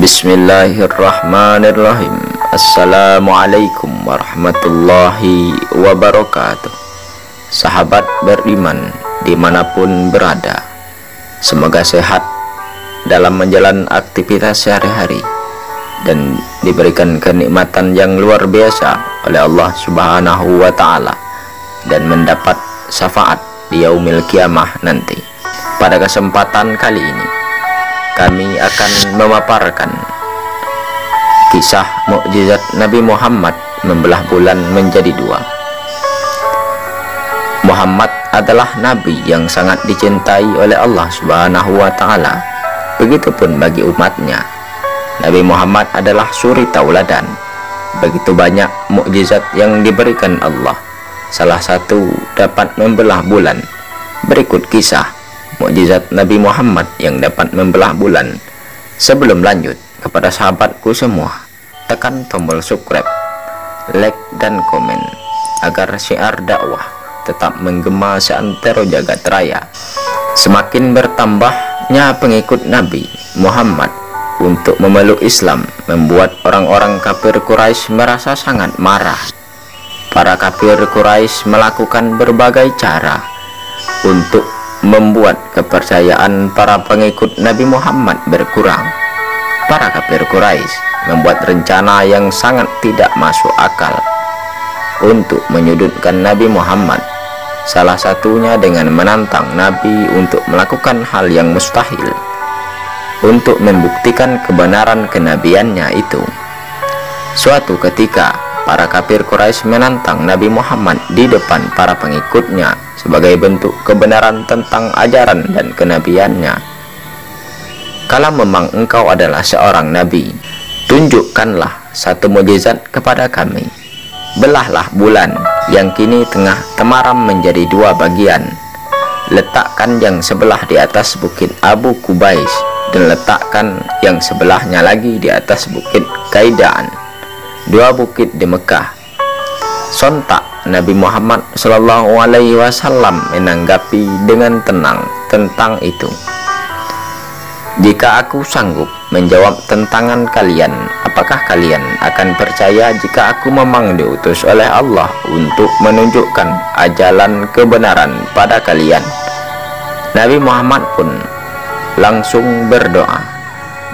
Bismillahirrahmanirrahim. Assalamualaikum warahmatullahi wabarakatuh. Sahabat beriman dimanapun berada, semoga sehat dalam menjalani aktivitas sehari-hari dan diberikan kenikmatan yang luar biasa oleh Allah Subhanahu wa Ta'ala, dan mendapat syafaat di yaumil kiamah nanti. Pada kesempatan kali ini kami akan memaparkan kisah mukjizat Nabi Muhammad membelah bulan menjadi dua. Muhammad adalah nabi yang sangat dicintai oleh Allah Subhanahu wa Ta'ala. Begitupun bagi umatnya. Nabi Muhammad adalah suri tauladan. Begitu banyak mukjizat yang diberikan Allah. Salah satu dapat membelah bulan. Berikut kisah mukjizat Nabi Muhammad yang dapat membelah bulan. Sebelum lanjut, kepada sahabatku semua, tekan tombol subscribe, like dan komen agar syiar dakwah tetap menggema seantero jagat raya. Semakin bertambahnya pengikut Nabi Muhammad untuk memeluk Islam membuat orang-orang kafir Quraisy merasa sangat marah. Para kafir Quraisy melakukan berbagai cara untuk membuat kepercayaan para pengikut Nabi Muhammad berkurang. Para kafir Quraisy membuat rencana yang sangat tidak masuk akal untuk menyudutkan Nabi Muhammad. Salah satunya dengan menantang Nabi untuk melakukan hal yang mustahil untuk membuktikan kebenaran kenabiannya itu. Suatu ketika, para kafir Quraisy menantang Nabi Muhammad di depan para pengikutnya sebagai bentuk kebenaran tentang ajaran dan kenabiannya. Kalau memang engkau adalah seorang nabi, tunjukkanlah satu mukjizat kepada kami. Belahlah bulan yang kini tengah temaram menjadi dua bagian. Letakkan yang sebelah di atas bukit Abu Kubais dan letakkan yang sebelahnya lagi di atas bukit Kaidaan, dua bukit di Mekah. Sontak Nabi Muhammad SAW menanggapi dengan tenang tentang itu. Jika aku sanggup menjawab tantangan kalian, apakah kalian akan percaya jika aku memang diutus oleh Allah untuk menunjukkan ajalan kebenaran pada kalian? Nabi Muhammad pun langsung berdoa,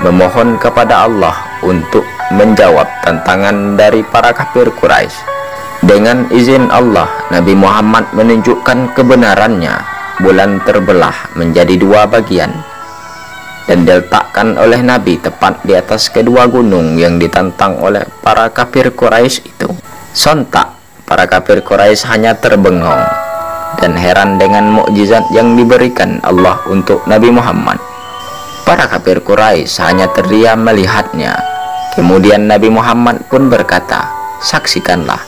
memohon kepada Allah untuk menjawab tantangan dari para kafir Quraisy. Dengan izin Allah, Nabi Muhammad menunjukkan kebenarannya. Bulan terbelah menjadi dua bagian dan diletakkan oleh Nabi tepat di atas kedua gunung yang ditantang oleh para kafir Quraisy itu. Sontak para kafir Quraisy hanya terbengong dan heran dengan mukjizat yang diberikan Allah untuk Nabi Muhammad. Para kafir Quraisy hanya terdiam melihatnya. Kemudian Nabi Muhammad pun berkata, "Saksikanlah,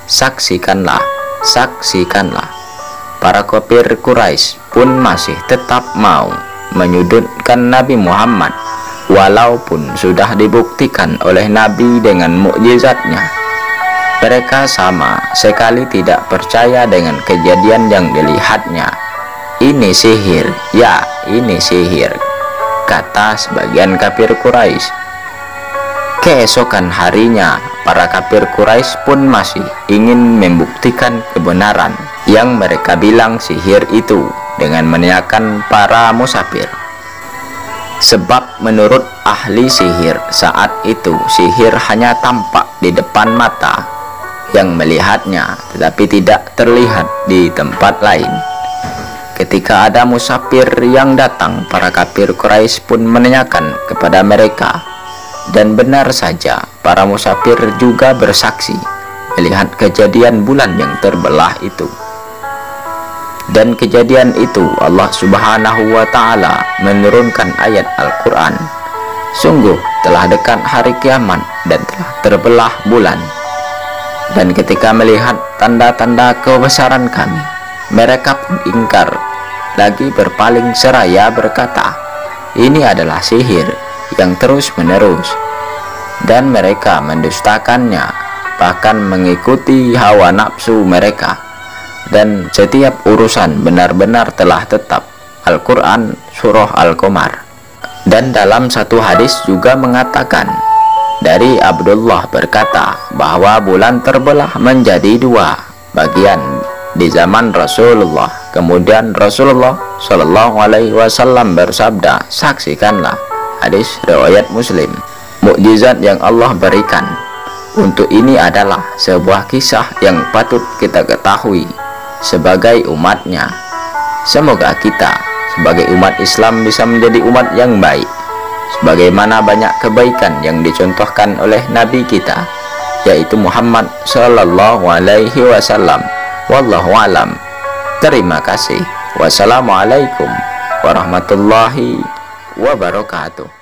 saksikanlah, saksikanlah." Para kafir Quraisy pun masih tetap mau menyudutkan Nabi Muhammad walaupun sudah dibuktikan oleh Nabi dengan mukjizatnya. Mereka sama sekali tidak percaya dengan kejadian yang dilihatnya. "Ini sihir, ya, ini sihir," kata sebagian kafir Quraisy. Keesokan harinya, para kafir Quraisy pun masih ingin membuktikan kebenaran yang mereka bilang sihir itu dengan menanyakan para musafir. Sebab menurut ahli sihir saat itu, sihir hanya tampak di depan mata yang melihatnya, tetapi tidak terlihat di tempat lain. Ketika ada musafir yang datang, para kafir Quraisy pun menanyakan kepada mereka. Dan benar saja, para musafir juga bersaksi melihat kejadian bulan yang terbelah itu. Dan kejadian itu Allah Subhanahu wa Ta'ala menurunkan ayat Al-Quran. Sungguh telah dekat hari kiamat dan telah terbelah bulan. Dan ketika melihat tanda-tanda kebesaran kami, mereka pun ingkar, lagi berpaling seraya berkata, "Ini adalah sihir yang terus-menerus." Dan mereka mendustakannya, bahkan mengikuti hawa nafsu mereka. Dan setiap urusan benar-benar telah tetap. Al-Quran Surah Al-Qamar Dan dalam satu hadis juga mengatakan, dari Abdullah berkata bahwa bulan terbelah menjadi dua bagian di zaman Rasulullah. Kemudian Rasulullah Shallallahu Alaihi Wasallam bersabda, saksikanlah. Hadis riwayat Muslim. Mukjizat yang Allah berikan untuk ini adalah sebuah kisah yang patut kita ketahui sebagai umatnya. Semoga kita sebagai umat Islam bisa menjadi umat yang baik, sebagaimana banyak kebaikan yang dicontohkan oleh Nabi kita, yaitu Muhammad Sallallahu Alaihi Wasallam. Wallahu alam. Terima kasih. Wassalamualaikum warahmatullahi wabarakatuh.